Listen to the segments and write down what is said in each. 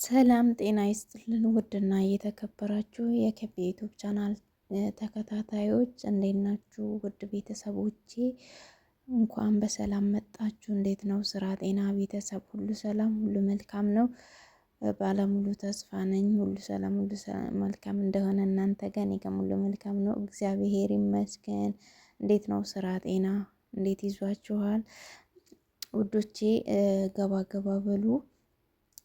ሰላም ጤና ይስጥልን። ውድና እየተከበራችሁ የከቤ ዩቱብ ቻናል ተከታታዮች እንዴት ናችሁ? ውድ ቤተሰቦቼ እንኳን በሰላም መጣችሁ። እንዴት ነው ስራ፣ ጤና፣ ቤተሰብ ሁሉ ሰላም፣ ሁሉ መልካም ነው? ባለሙሉ ተስፋ ነኝ። ሁሉ ሰላም፣ ሁሉ መልካም እንደሆነ እናንተ ጋር እኔ ጋርም ሁሉ መልካም ነው፣ እግዚአብሔር ይመስገን። እንዴት ነው ስራ፣ ጤና እንዴት ይዟችኋል? ውዶቼ ገባ ገባ በሉ።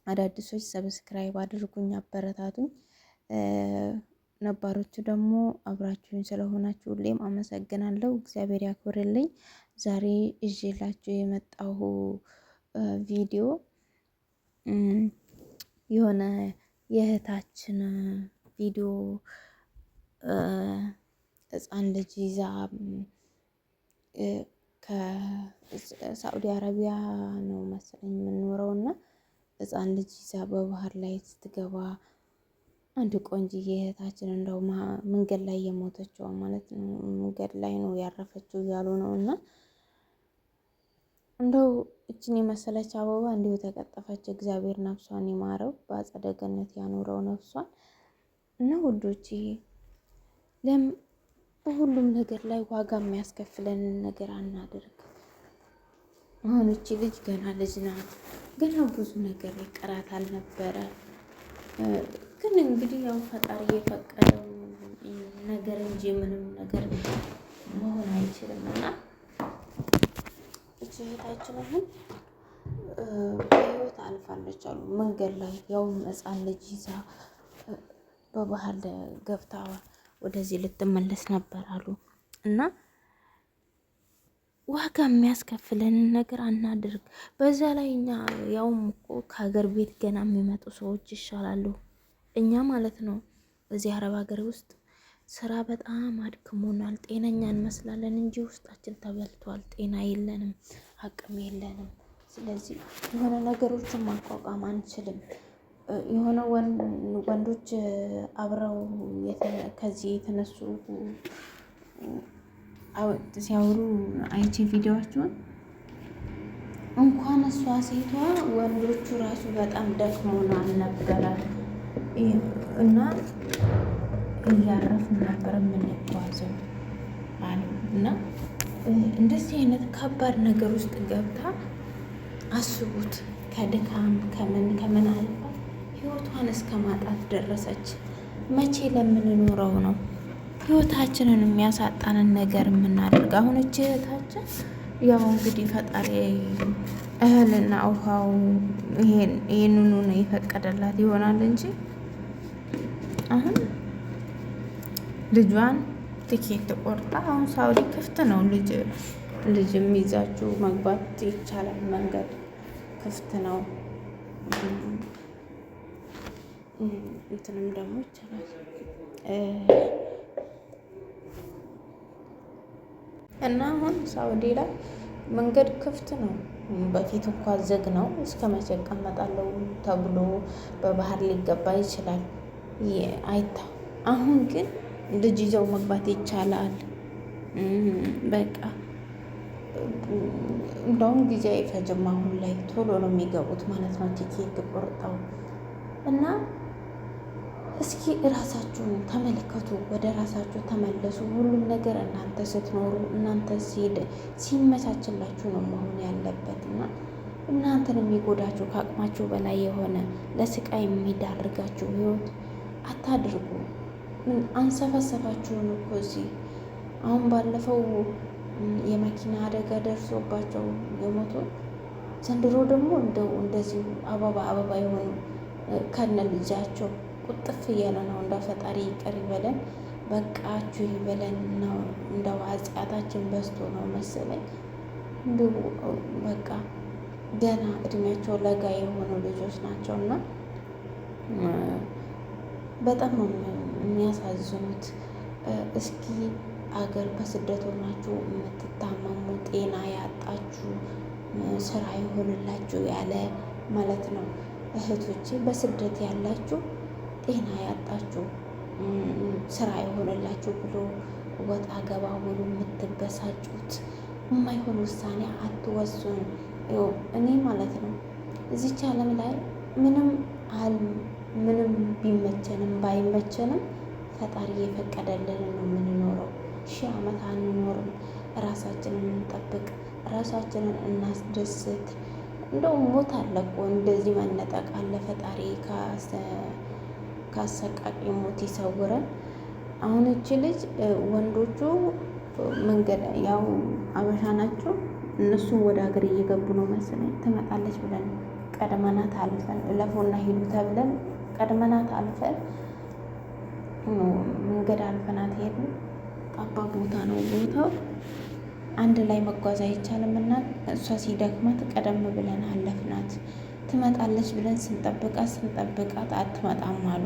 አዳዲሶች ሰብስክራይብ አድርጉኝ፣ አበረታቱኝ። ነባሮቹ ደግሞ አብራችሁኝ ስለሆናችሁ ሁሌም አመሰግናለሁ። እግዚአብሔር ያክብርልኝ። ዛሬ ይዤላችሁ የመጣሁ ቪዲዮ የሆነ የእህታችን ቪዲዮ ህፃን ልጅ ይዛ ከሳዑዲ አረቢያ ነው መሰለኝ የምንኖረው እና ህፃን ልጅ ይዛ በባህር ላይ ስትገባ አንድ ቆንጅዬ እህታችን እንደው መንገድ ላይ የሞተችው ማለት ነው፣ መንገድ ላይ ነው ያረፈችው እያሉ ነው። እና እንደው እችን የመሰለች አበባ እንዲሁ ተቀጠፈች። እግዚአብሔር ነፍሷን ይማረው፣ በአጸደ ገነት ያኖረው ነፍሷን። እና ውዶቼ በሁሉም ነገር ላይ ዋጋ የሚያስከፍለንን ነገር አናድርግ። አሁን እቺ ልጅ ገና ልጅ ናት፣ ገና ብዙ ነገር ይቀራታል ነበረ። ግን እንግዲህ ያው ፈጣሪ የፈቀደው ነገር እንጂ ምንም ነገር መሆን አይችልም። እና እቺ እህታችን አሁን በህይወት አልፋለች አሉ መንገድ ላይ፣ ያውም ህፃን ልጅ ይዛ በባህር ገብታ ወደዚህ ልትመለስ ነበር አሉ። እና ዋጋ የሚያስከፍለንን ነገር አናድርግ። በዛ ላይ እኛ ያውም እኮ ከሀገር ቤት ገና የሚመጡ ሰዎች ይሻላሉ፣ እኛ ማለት ነው። እዚህ አረብ ሀገር ውስጥ ስራ በጣም አድክሞናል። ጤነኛ እንመስላለን እንጂ ውስጣችን ተበልቷል። ጤና የለንም፣ አቅም የለንም። ስለዚህ የሆነ ነገሮችን ማቋቋም አንችልም። የሆነ ወንዶች አብረው ከዚህ የተነሱ ሲያወሩ አይቼ ቪዲዮዋቸውን እንኳን እሷ ሴቷ ወንዶቹ ራሱ በጣም ደክሞናል ነበረ እና እያረፍን ነበር የምንጓዘው አሉ። እና እንደዚህ አይነት ከባድ ነገር ውስጥ ገብታ አስቡት፣ ከድካም ከምን አልፋ ህይወቷን እስከ ማጣት ደረሰች። መቼ ለምንኖረው ነው ህይወታችንን የሚያሳጣንን ነገር የምናደርግ? አሁን እቺ እህታችን ያው እንግዲህ ፈጣሪ እህልና ውሃው ይሄንኑ ነው የፈቀደላት ይሆናል እንጂ አሁን ልጇን ትኬት ቆርጣ፣ አሁን ሳውዲ ክፍት ነው፣ ልጅ የሚይዛችሁ መግባት ይቻላል፣ መንገድ ክፍት ነው፣ እንትንም ደግሞ ይቻላል። እና አሁን ሳውዲ ላይ መንገድ ክፍት ነው። በፊት እንኳ ዝግ ነው። እስከ መቼ እቀመጣለሁ ተብሎ በባህር ሊገባ ይችላል አይታ። አሁን ግን ልጅ ይዘው መግባት ይቻላል። በቃ እንደውም ጊዜ አይፈጅም። አሁን ላይ ቶሎ ነው የሚገቡት ማለት ነው፣ ቲኬት ቆርጠው። እና እስኪ እራሳችሁን ተመልከቱ፣ ወደ ራሳችሁ ተመለሱ። ሁሉም ነገር እናንተ ስትኖሩ፣ እናንተ ሲመቻችላችሁ ነው መሆን ያለበት። እና እናንተን የሚጎዳችሁ ከአቅማችሁ በላይ የሆነ ለስቃይ የሚዳርጋችሁ ህይወት አታድርጉ። አንሰፈሰፋችሁን እኮ እዚህ አሁን ባለፈው የመኪና አደጋ ደርሶባቸው የሞቱ ዘንድሮ ደግሞ እንደዚሁ አበባ የሆኑ ከነ ልጃቸው ቁጥፍ እያለ ነው። እንደ ፈጣሪ ይቅር ይበለን፣ በቃችሁ ይበለን ነው። እንደ ኃጢአታችን በዝቶ ነው መሰለኝ። እንዲሁ በቃ ገና እድሜያቸው ለጋ የሆኑ ልጆች ናቸው እና በጣም ነው የሚያሳዝኑት። እስኪ አገር በስደት ሆናችሁ የምትታመሙ፣ ጤና ያጣችሁ፣ ስራ ይሆንላችሁ ያለ ማለት ነው እህቶቼ፣ በስደት ያላችሁ ጤና ያጣችሁ፣ ስራ ይሆንላችሁ ብሎ ወጣ ገባ ብሎ የምትበሳጩት የማይሆን ውሳኔ አትወስኑ። እኔ ማለት ነው እዚች ዓለም ላይ ምንም ምንም ቢመቸንም ባይመቸንም ፈጣሪ የፈቀደልን ነው የምንኖረው። 1000 ዓመት አንኖርም። ራሳችንን እንጠብቅ፣ ራሳችንን እናስደስት። እንደውም ሞት አለ እኮ እንደዚህ መነጠቅ አለ። ፈጣሪ ካሰቃቂ ሞት ይሰውረን። አሁን እቺ ልጅ ወንዶቹ መንገድ ያው አበሻ ናቸው። እነሱም ወደ ሀገር እየገቡ ነው መሰለኝ። ትመጣለች ብለን ቀድመናት አልፈን ለፎና ሂዱ ተብለን ቀድመናት አልፈን መንገድ አልፈናት ሄድን። ጠባብ ቦታ ነው ቦታው። አንድ ላይ መጓዝ አይቻልም እና እሷ ሲደክማት ቀደም ብለን አለፍናት። ትመጣለች ብለን ስንጠብቃት አትመጣም አሉ።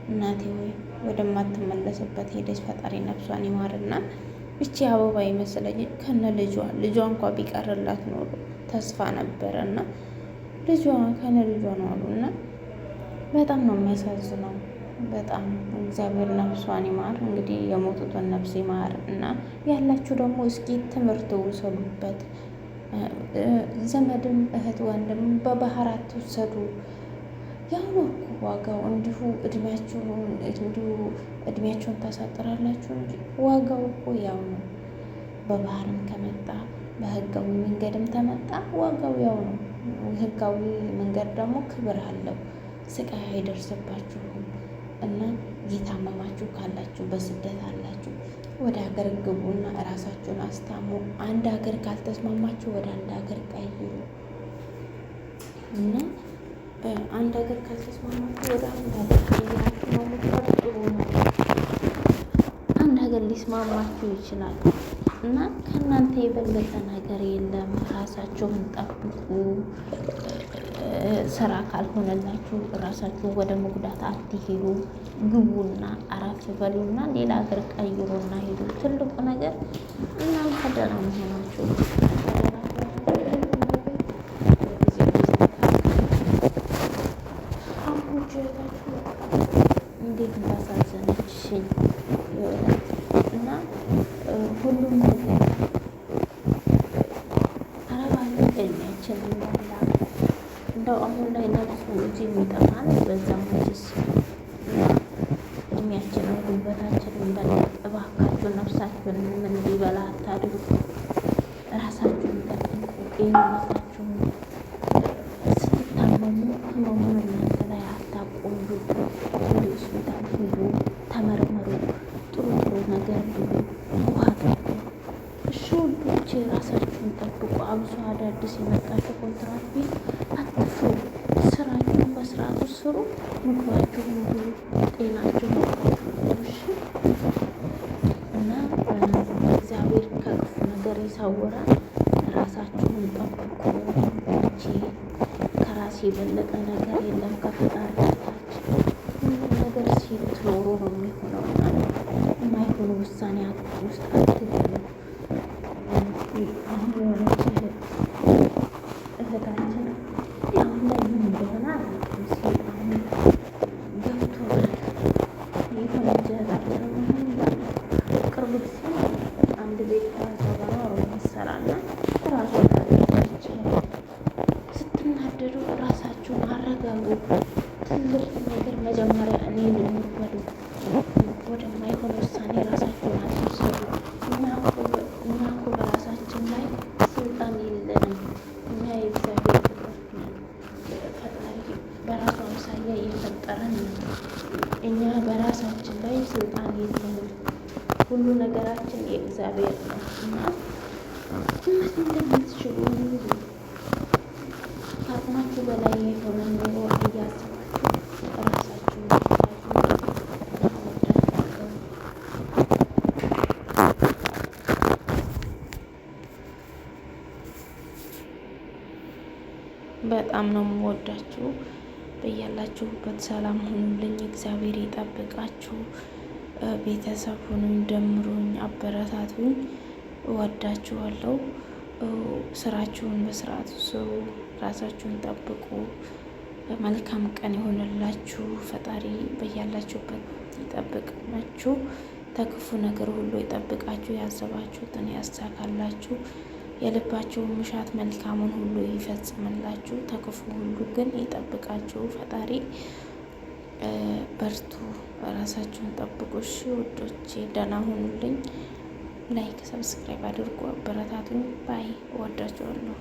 እናቴ ወይ ወደማትመለስበት ሄደች። ፈጣሪ ነፍሷን ይማርና ብቻ አበባ ይመስለኝ ከነ ልጇ እንኳ ቢቀርላት ኖሮ ተስፋ ነበረ እና ልጇ ከነ ልጇ ነው አሉ እና በጣም ነው የሚያሳዝነው። በጣም እግዚአብሔር ነፍሷን ይማር። እንግዲህ የሞቱትን ነፍስ ይማር እና ያላችሁ ደግሞ እስኪ ትምህርት ውሰዱበት። ዘመድም እህት ወንድም በባህር አትውሰዱ። ያው ነው እኮ ዋጋው። እንዲሁ እድሜያቸውን ታሳጥራላችሁ እንጂ ዋጋው እኮ ያው ነው። በባህርም ከመጣ በህጋዊ መንገድም ተመጣ ዋጋው ያው ነው። ህጋዊ መንገድ ደግሞ ክብር አለው። ስቃይ አይደርስባችሁም እና የታመማችሁ ካላችሁ በስደት አላችሁ ወደ ሀገር ግቡና እራሳችሁን አስታሙ። አንድ ሀገር ካልተስማማችሁ ወደ አንድ ሀገር ቀይሩ እና አንድ ሀገር ካልተስማማችሁ ወደ አንድ ሀገር ቀይራችሁ ነው የምትፈጥሩ ነው። አንድ ሀገር ሊስማማችሁ ይችላል እና ከእናንተ የበለጠ ነገር የለም። ራሳችሁን ጠብቁ። ስራ ካልሆነላችሁ ራሳችሁ ወደ መጉዳት አትሄዱ። ግቡና አረፍ በሉና ሌላ ሀገር ቀይሩና ሄዱ። ትልቁ ነገር እናንተ ደህና መሆናችሁ። እንዴት እንዳሳዘነችኝ እና ሁሉም ነገር አረባለ እድሜያችን እንዳላ እንደው አሁን ላይ ነፍሱ እንጂ የሚጠፋን በዛም ወጭስ እድሜያችንን ጉልበታችንን በላ። እባካችሁ ነፍሳችሁን ምን ሊበላ አታድርጉ። ራሳችሁን ጠብቁ። ጤንነታችሁን ስትታመሙ ህመሙን እናንተ ላይ አታቆዩ። ወደ ሆስፒታል ሂዱ፣ ተመርመሩ፣ ጥሩ ነገር ብሉ፣ ውሃ ጠጡ። እሺ ውዶቼ ራሳችሁን ጠብቁ። አብሶ አዳዲስ የመጣችሁ ኮንትራት ቤት አትፍሩ። ስራችሁን በስርዓቱ ስሩ። ምግባችሁን ብሉ፣ ጤናችሁን እሺ። እና እግዚአብሔር ከክፉ ነገር ይሰውራል። ራሳችሁን ጠብቁ። እቺ ከራስ የበለጠ ነገር የለም ከፈጣሪ በታች። ሁሉም ነገር ሲትኖሩ ነው የሚሆነው። የማይሆኑ ውሳኔ ውስጥ አትገቡ። አሁን የሆነች እህታችን አሁን ላይ ምን እንደሆነ አላውቅም። ሲጣሙ ገብቶናል። የሆነች እህታችን ቅርብ ጊዜ አንድ ቤት ከሰባራ መሰራና ራሷ ታለች። ስትናደዱ ራሳችሁን አረጋጉ። ትልቅ ነገር መጀመሪያ እኔ ልንበሉ ወደማይሆን ውሳኔ ራሳችሁን አትውሰዱ። እኛ እኮ በራሳችን ላይ ስልጣን የለንም። እኛ የእግዚአብሔር ፍጥረት ነን። ፈጣሪ በራሱ አምሳያ እየፈጠረን ነው። እኛ በራሳችን ላይ ስልጣን የለንም። ሁሉ ነገራችን የእግዚአብሔር ነው እና ምን እንደምትችሉ ከአቅማችሁ በላይ የሆነ ኑሮ እያሰባችሁ ራሳችሁን በጣም ነው የምወዳችሁ። በያላችሁበት ሰላም ሁኑልኝ። እግዚአብሔር ይጠብቃችሁ። ቤተሰብ ሁኑኝ፣ ደምሩኝ፣ አበረታቱኝ። እወዳችኋለሁ። ስራችሁን በስርዓቱ ስሩ። ራሳችሁን ጠብቁ። መልካም ቀን ይሆንላችሁ። ፈጣሪ በያላችሁበት ይጠብቃችሁ። ተክፉ ነገር ሁሉ ይጠብቃችሁ። ያሰባችሁትን ያሳካላችሁ። የልባችሁን ምሻት መልካሙን ሁሉ ይፈጽምላችሁ፣ ተክፉ ሁሉ ግን ይጠብቃችሁ ፈጣሪ። በርቱ፣ ራሳችሁን ጠብቁ። እሺ ውዶቼ ደህና ሁኑልኝ። ላይክ ሰብስክራይብ አድርጉ፣ አበረታቱኝ። ባይ። እወዳችኋለሁ።